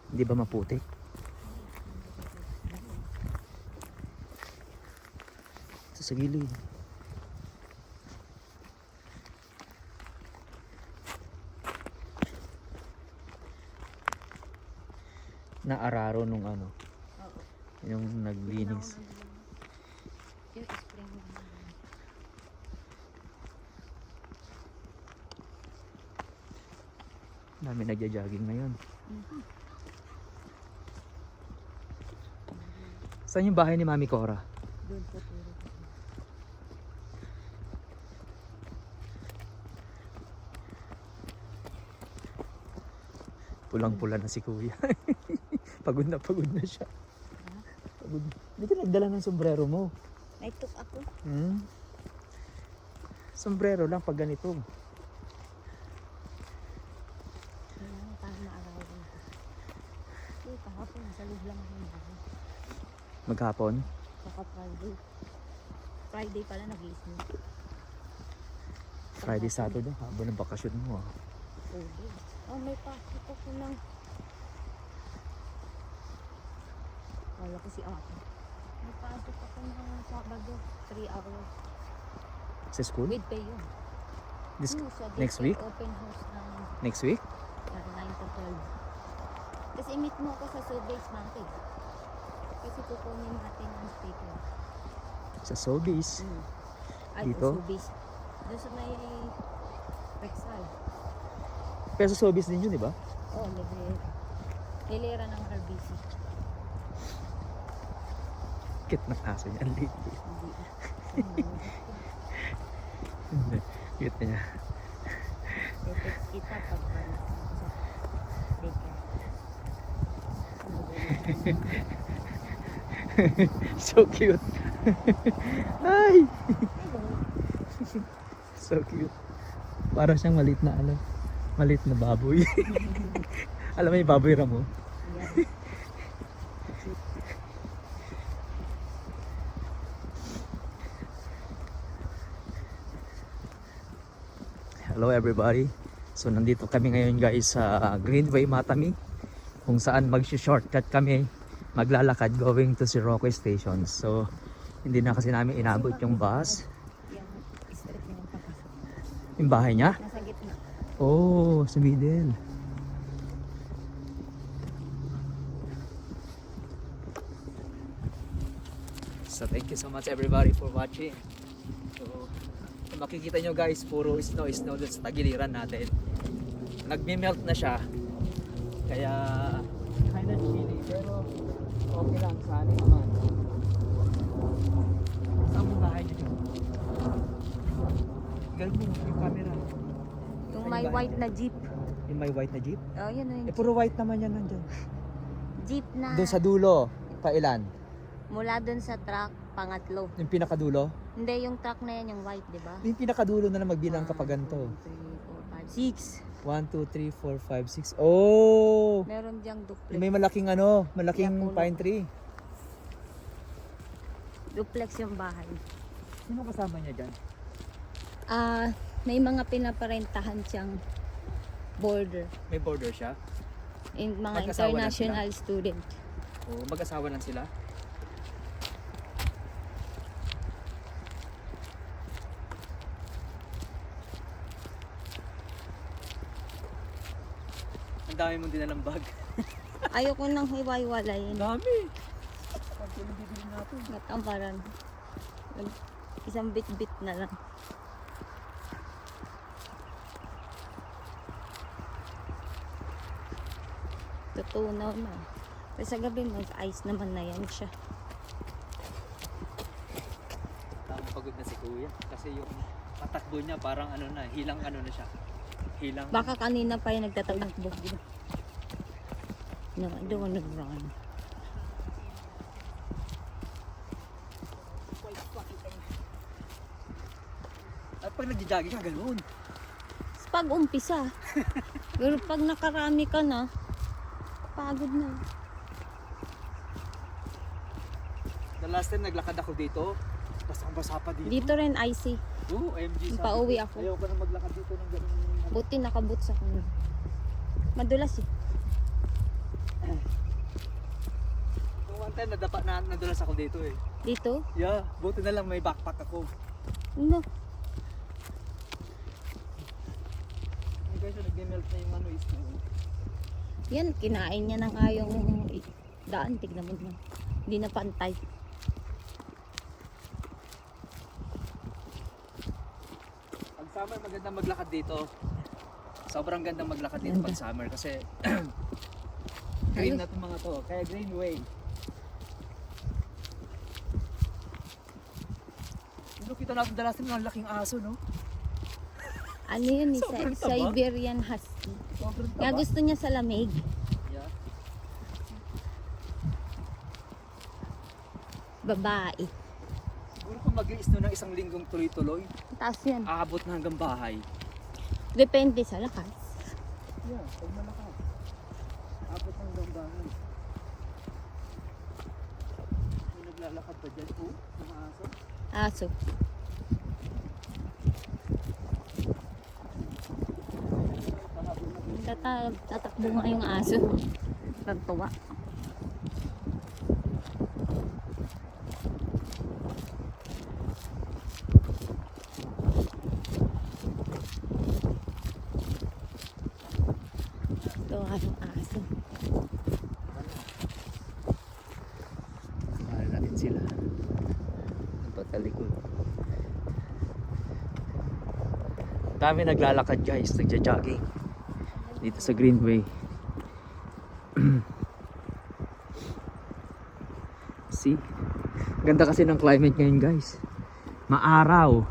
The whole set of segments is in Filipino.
Hindi ba maputik? Ito sa gilid. Naararo nung ano, Oo. yung naglinis. Yung spring mo. Dami nagja-jogging ngayon. Saan yung bahay ni Mami Cora? Doon po turo. Pulang-pula na si Kuya. Pagod na siya. Pagod. Hindi ka nagdala ng sombrero mo. Naitok ako. Sombrero lang pag ganito. Para maarawan ko. Eh, kahapon, nasa loob lang ako ng bahay. Maghapon. Saka Friday. Friday pala nag-i-sneak. Friday, Saturday. Habo ng bakasyon mo ah. Friday. Oh, may pasok ako ng... Wala ko si Ate. May pasok ako ng Sabado. 3 hours. Sa school? With pay yun. This, Sa next daycare week? Open house ng Next week? 9 to 12. Kasi meet mo ako sa Sobeys Mountain. Kasi kukunin natin ang sticker. Sa Sobeys. Ay, Dito? Sobeys. Doon sa may Rexal. Pero sa Sobeys din yun, di ba? Oo, nilera ng RBC. Kit ng aso niya. Ang liit. Hindi. Cute niya. Tetext kita pag balik mo sa daycare. So cute. Ay! So cute. Para siyang maliit na ano. Maliit na baboy. Alam mo yung baboy Ramo? Yan. Hello everybody. So nandito kami ngayon guys sa Greenway Matami, kung saan mag-shortcut kami, maglalakad going to Siroque Station. So hindi na kasi namin inabot yung bus. Yung street na yung papasok. Yung bahay niya? Nasa gitna. Oh, sa middle. So thank you so much everybody for watching. So kung makikita nyo guys, puro snow dun sa tagiliran natin. Nagme-melt na siya. Kaya kind of chilly, pero okay lang, sana naman. Saan mo bahay nyo? Ganun mo yung camera. Yung may white na jeep. Yung may white na jeep? Oh, yun Eh yung puro white naman yan nandyan. jeep na Doon sa dulo, pailan? mula doon sa truck, pangatlo. Yung pinakadulo? Hindi, yung truck na yan, yung white, di ba? Yung pinakadulo na lang magbilang kapag ganito. 3, 4, 5, 6. 1, 2, 3, 4, 5, 6. Oh! Meron diyang duplex. Yung may malaking ano, malaking Yakulo. pine tree. Duplex yung bahay. Sino kasama niya dyan? May mga pinaparentahan siyang border. May border siya? In mga Mag-asawa lang international student. O mag-asawa lang sila? Ang dami mong dinalang bag. Ayoko nang hiwa-hiwalayin. Dami! Pag bibili natin. Natamparan. Isang bit-bit na lang. Tutunaw na. Kasi sa gabi mag-ice naman na yan siya. Tamang pagod na si Kuya. Kasi yung patakbo niya parang ano na, hilang ano na siya. Hilang. Baka kanina pa yung nagtatakbo. No, I don't wanna run. At pag nagja-jogging ka, ganoon. Pag umpisa. Pero pag nakarami ka na, pagod na. The last time naglakad ako dito, basang-basa pa dito. Dito rin icy. Oo, OMG. sabi Pauwi ko, ako. Ayaw ko na maglakad dito ng ganun. Buti nakaboots ako. Madulas eh. Nung one time nadulas ako dito eh. Dito? Yeah, buti na lang may backpack ako. No. Hey guys, nag-melt na yung ano is Yan, kinain niya ng ayong daan. Tignan mo na. Hindi na pantay. Pag summer magandang maglakad dito. Sobrang gandang maglakad dito Ganda. pag summer kasi green na itong mga to. Kaya Greenway. Ano kita natin dalasin ng laking aso, no? Ano yun? Sobrang taba. Siberian Husky. Sobrang Kaya taba. gusto niya sa lamig. Yeah. Babae. Siguro kung mag-i-snow ng isang linggong tuloy-tuloy, Taas yan. aabot na hanggang bahay. Depende sa lakas. Yeah, pag malakas. Aabot na hanggang bahay. May naglalakad pa dyan, oh, mga aso. Aso. Tatakbo nga yung aso. Tagtuwa. Tuwa yung aso. Mahal natin sila. Patalikod. Dami naglalakad guys, nagja-jogging dito sa Greenway. See? Ganda kasi ng climate ngayon guys. Maaraw.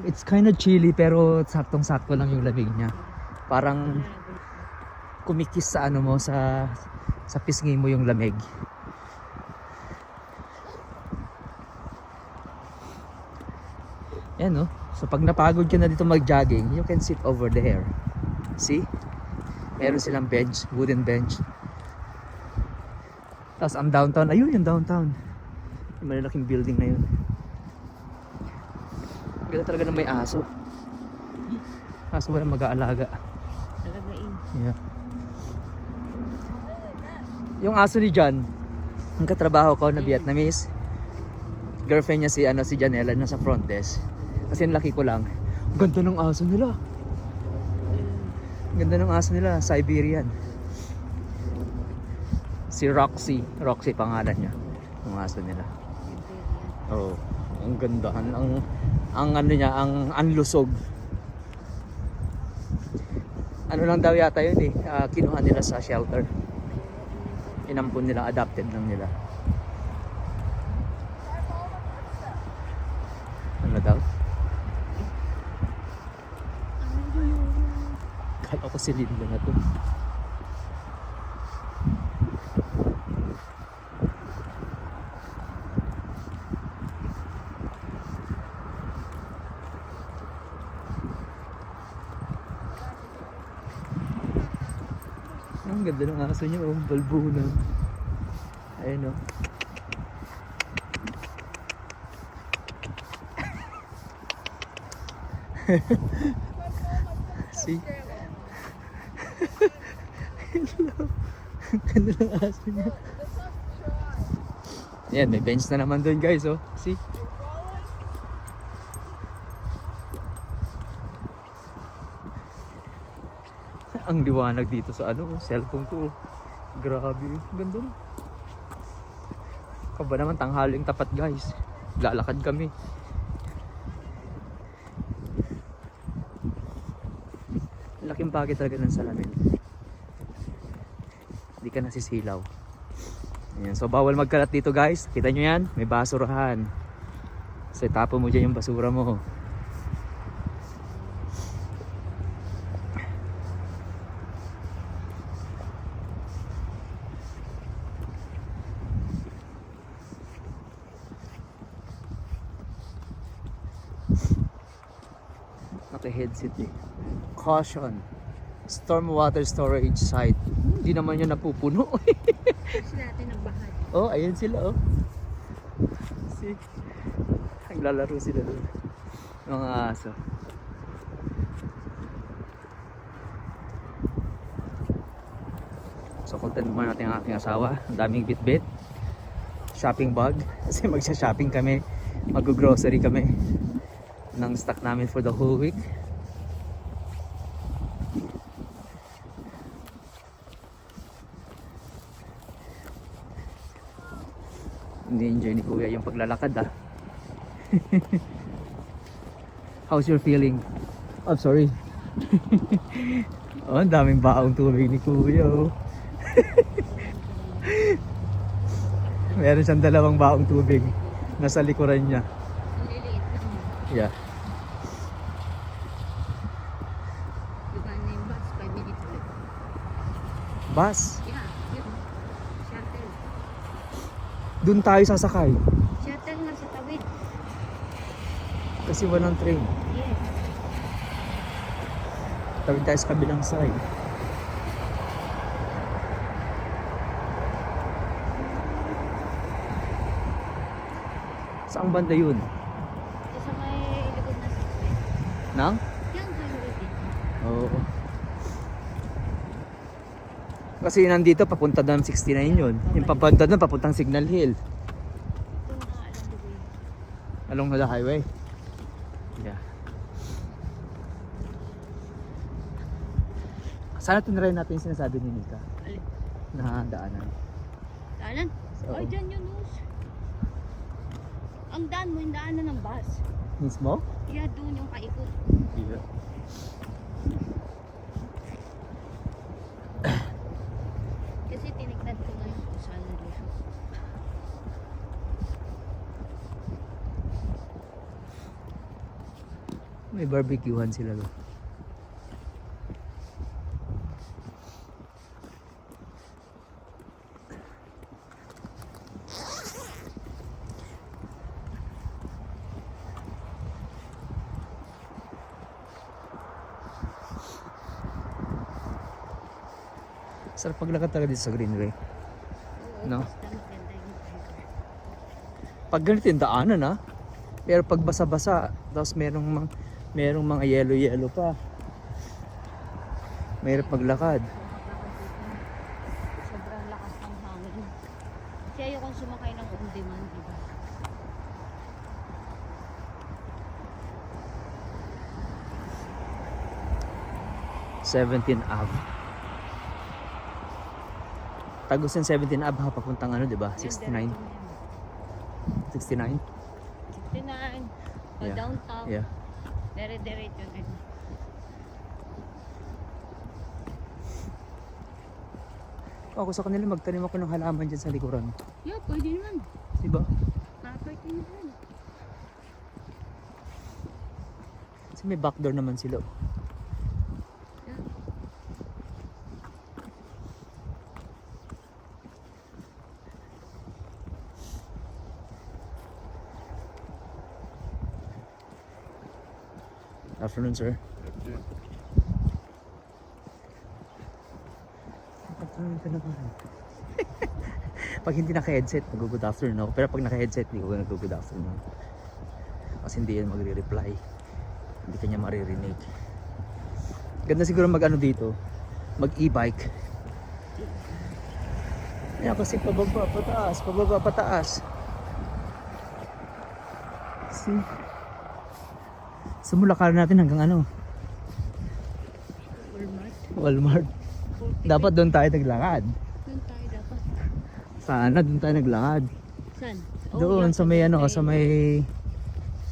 It's kind of chilly pero saktong-sakto lang yung lamig niya. Parang kumikis sa ano mo sa pisngi mo yung lamig. Yan no. So pag napagod ka na dito mag-jogging, you can sit over there. See? Meron silang bench, wooden bench. Tapos ang downtown, ayun yung downtown. Yung malalaking building na yun. Ganda talaga na may aso. Aso walang mag-aalaga. Talagain. Yeah. Yung aso ni John, ang katrabaho ko na Vietnamese, girlfriend niya si Janela na sa front desk. Kasi laki ko lang. Ang ganda ng aso nila. Ang ganda ng aso nila, Siberian. Si Roxy pangalan niya. Ang aso nila. Oh, ang ganda. Ang ano niya, ang lusog. Ano lang daw yata yun eh. Kinuha nila sa shelter. Inampun nila, adopted lang nila. Ano daw? Kala ko si Linda na to. Ang ganda ng aso niya, oh, balbunan. Ayun oh. See? Hello. Ang ganda ng aso niya. Yan, may bench na naman doon guys, oh. See? Ang liwanag dito sa ano, cellphone ko. Grabe, ganda na. Kaba naman tanghaling tapat guys. Lalakad kami. Laking bagay talaga ng salamin. Hindi ka nasisilaw. Ayan, so bawal magkalat dito guys. Kita nyo yan, may basurahan. So tapo mo dyan yung basura mo. Naka-headset eh. Caution. Storm water storage site. Hindi naman yun napupuno. Kasi natin ang bahal. Oh, ayun sila oh. See? Naglalaro sila doon. Mga aso. So So content muna natin ang aking asawa. Ang daming bit-bit. Shopping bag. Kasi magsha-shopping kami. Mag-grocery kami. Ng stock namin for the whole week. Hindi enjoy ni Kuya yung paglalakad ah. How's your feeling? I'm sorry. Oh, ang daming baong tubig ni Kuya oh. Meron siyang dalawang baong tubig nasa likuran niya. Ang liliit lang. Yeah. Diba na yung bus, 5 minutes ulit. Bus. Yeah, yun. Shuttle. Doon tayo sasakay. Shuttle nga sa tawid. Kasi walang train. Yes. Tawid tayo sa kabilang side. Saan banda yun? Ito sa may likod na sasakyan. Nang? Yan, highway din. Oo. Kasi nandito papunta doon 69 yun. Yung papunta doon papuntang Signal Hill. Ito na alam the way. Along the highway. Yeah. Sana tinry natin yung sinasabi ni Nika Alin? na daanan. Daanan? Oo. Ay, dyan yun, Us. Ang daan mo, yung daanan ng bus. Mismo? Yeah, doon yung kaikot. Yeah. Kasi tinignan ko na yung kung saan nandito. May barbecuehan sila doon. Sarap paglakad talaga dito sa Greenway. Oo, No? basta maganda yung driver. Pag ganito yung daanan ha. Pero pag basa-basa, tapos merong mga yellow pa. Mahirap maglakad. Sobrang lakas ng hangin. Kasi ayokong sumakay ng on-demand, diba? Ave. Tagos yung 17 Ave ha, papuntang ano, di ba? 69. 69? 69. O Yeah. downtown. Yeah. Dire-diretso din. Ako sa kanila magtanim ako ng halaman dyan sa likuran. Yeah, pwede naman. Di ba? Property naman. Kasi may backdoor naman sila. Yeah. Afternoon, sir. Afternoon ka naman. Pag hindi naka-headset, mag-good afternoon ako. Pero pag naka-headset, hindi ko nag-good afternoon. Kasi hindi yan magre-reply. Hindi kanya maririnig. Ganda siguro mag-ano dito. Mag-e-bike. Yan kasi pababa, pataas. Pababa, pataas. See? Simula ka natin hanggang ano? Walmart. Walmart. 40. Dapat doon tayo naglakad. Doon tayo dapat. Sana doon tayo naglakad. Saan? Doon yeah, sa may ano, tayo.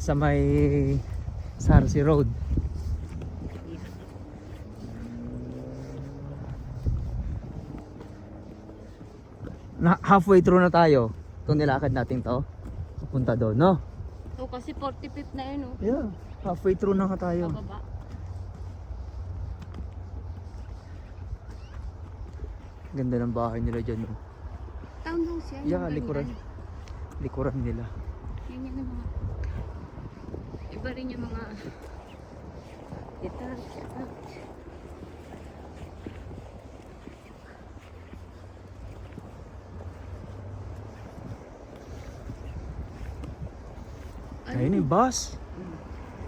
sa may Sarsi Road. Yeah. Halfway through na tayo. Itong nilakad natin to. Punta doon, no? Oh, kasi 45th na yun, oh. Yeah. Halfway through na nga tayo. Pababa. Ganda ng bahay nila dyan, no? Townhouse yan. Yeah, yung likuran. ganda. Likuran nila. Yan yan ang mga... Iba rin yung mga... Detached. Ayun yung bus.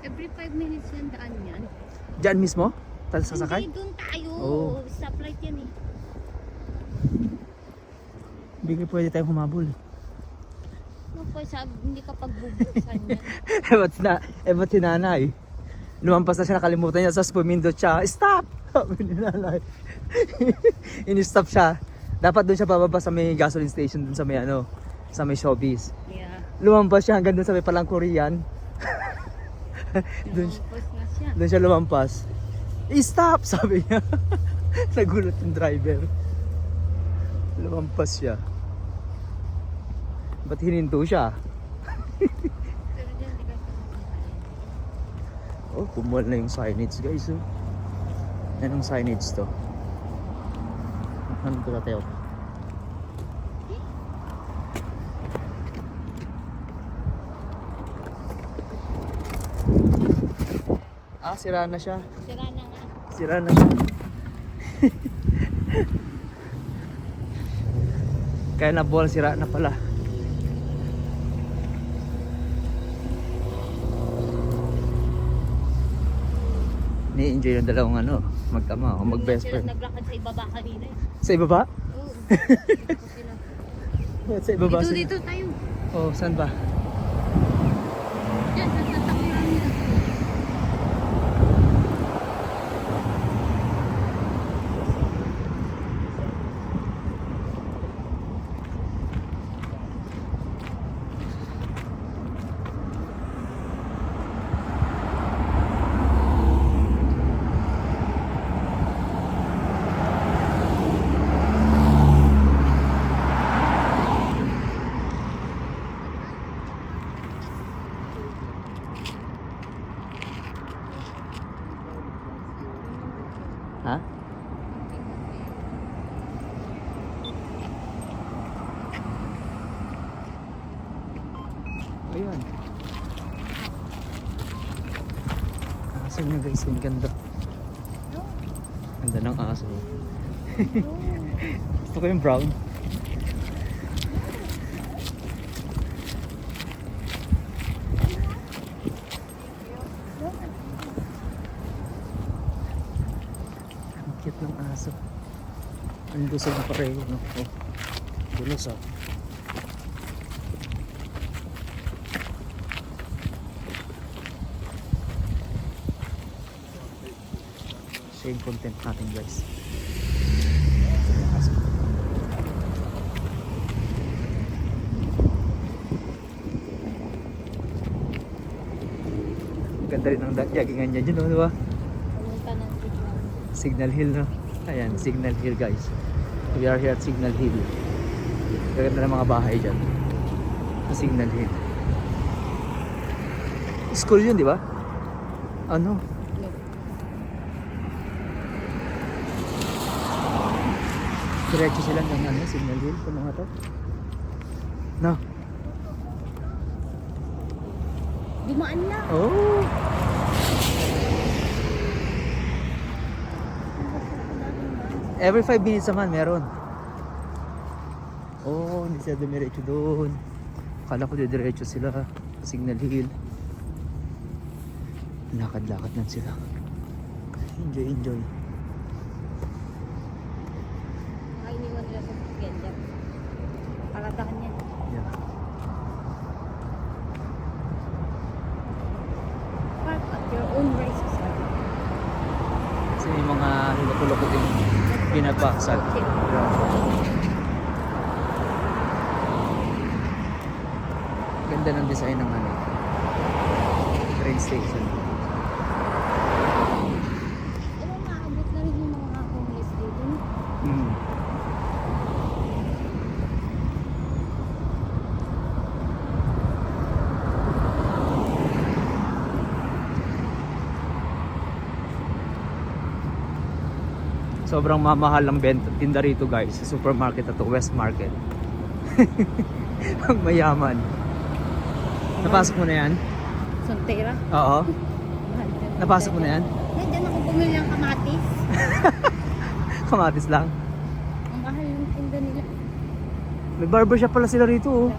Every 5 minutes yan daan yan. Diyan mismo? Tayo sasakay? Hindi, doon tayo. Oh. Stoplight yan eh. Hindi pwede tayong humabol. No, po, sabi, hindi ka pagbubuksan yan. Ba't si nanay? Lumampas na siya, nakalimutan niya, tapos pumindot siya, stop! Sabi ni nanay. In-stop siya. Dapat doon siya bababa sa may gasoline station, doon sa may ano, sa may showbiz. Yeah. Lumampas siya hanggang doon sa may palang Korean. doon, Lumampas na siya. doon siya lumampas. Stop! Sabi niya. Nagulat yung driver. Lumampas siya. Ba't hininto siya? Pero dyan, di ka Oh, pumual na yung signage guys. Oh. Anong signage to? Ano ba tayo? Sira na siya. Sira na nga. Sira na siya. Kaya na ball, sira na pala. Ni-enjoy yung dalawang ano, magkama o mag-best Sila friend. naglakad sa ibaba kanina eh. Sa ibaba? Oo. Sila. Sa ibaba? Dito, dito tayo. Oh, saan ba? Diyan, sa takuran nila. Ha? Ayan. Aso niya guys, ang ganda. Ganda ng aso. Gusto ko yung brown. Ang cute ng aso. Ang lusog na pareho, no? Oh, dulos ah. Same content natin guys. Ganda rin ang jagingan niya dyan, no? Diba? Pumunta ng signal. Signal Hill, no? Ayan, Signal Hill guys. We are here at Signal Hill. Gaganda ng mga bahay dyan. Sa Signal Hill. School yun, di ba? Ano? Diretso sila ng ano, Signal Hill. Kung mga to. No? Dumaan na. Oh! Every 5 minutes naman meron. Oh, hindi sila dumiretso doon. Akala ko diretso sila sa Signal Hill. Lakad-lakad lang sila. Enjoy, enjoy. Ay, iniwan nila sa ganda. Paradahan yan. Yeah. Park at your own races. Kasi may mga lulok-lulok din pinapaksan. Ganda ng design ng ano, train station. Alam, maabot na rin yung mga homeless dito. Mm. Sobrang mamahal ang tinda rito guys, sa supermarket na to, West Market. Ang mayaman. Napasok mo na yan? Sontera. Oo. Mahal ka. Napasok mo na yan? Nandiyan ako bumili ng kamatis. Kamatis lang. Ang mahal ng tinda nila. May barbershop pala sila rito oh.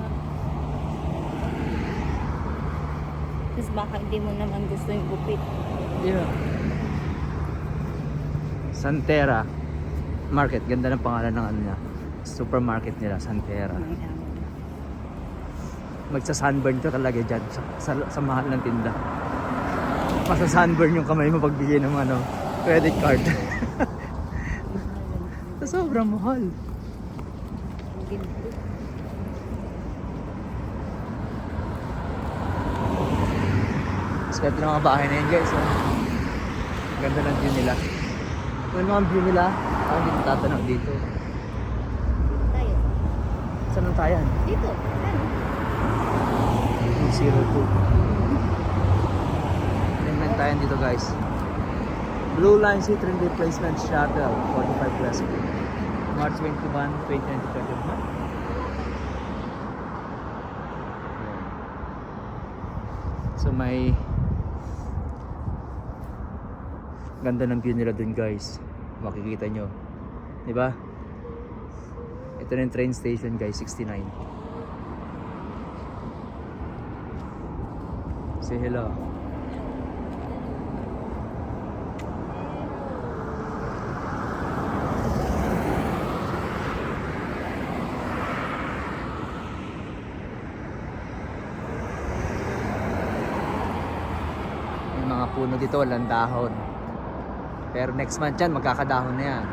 Tapos baka hindi mo naman gusto yung gupit. Yeah. Santera Market, ganda ng pangalan ng ano niya. supermarket nila, San Pera. Magsa-sunburn ka talaga dyan sa mahal ng tinda. Masa-sunburn yung kamay mo pagbigay ng ano, credit card. Sa sobrang mahal. Swerte ng mga bahay na yun guys. Oh. Ganda ng view nila. Kung ano ang view nila, parang hindi tatanaw dito. Tayo. Saan ang tayan? Dito. Ano? 202. Tingnan tayo dito guys. Blue Line City Replacement Shuttle 45 plus March 21, 2021. So may ganda ng view nila dun guys. Makikita nyo. Diba? Ito na yung train station guys, 69. Say hello. Yung mga puno dito walang dahon. Pero next month yan, magkakadahon na yan.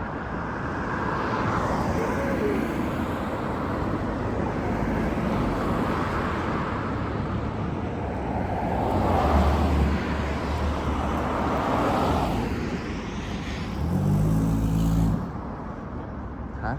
Ha?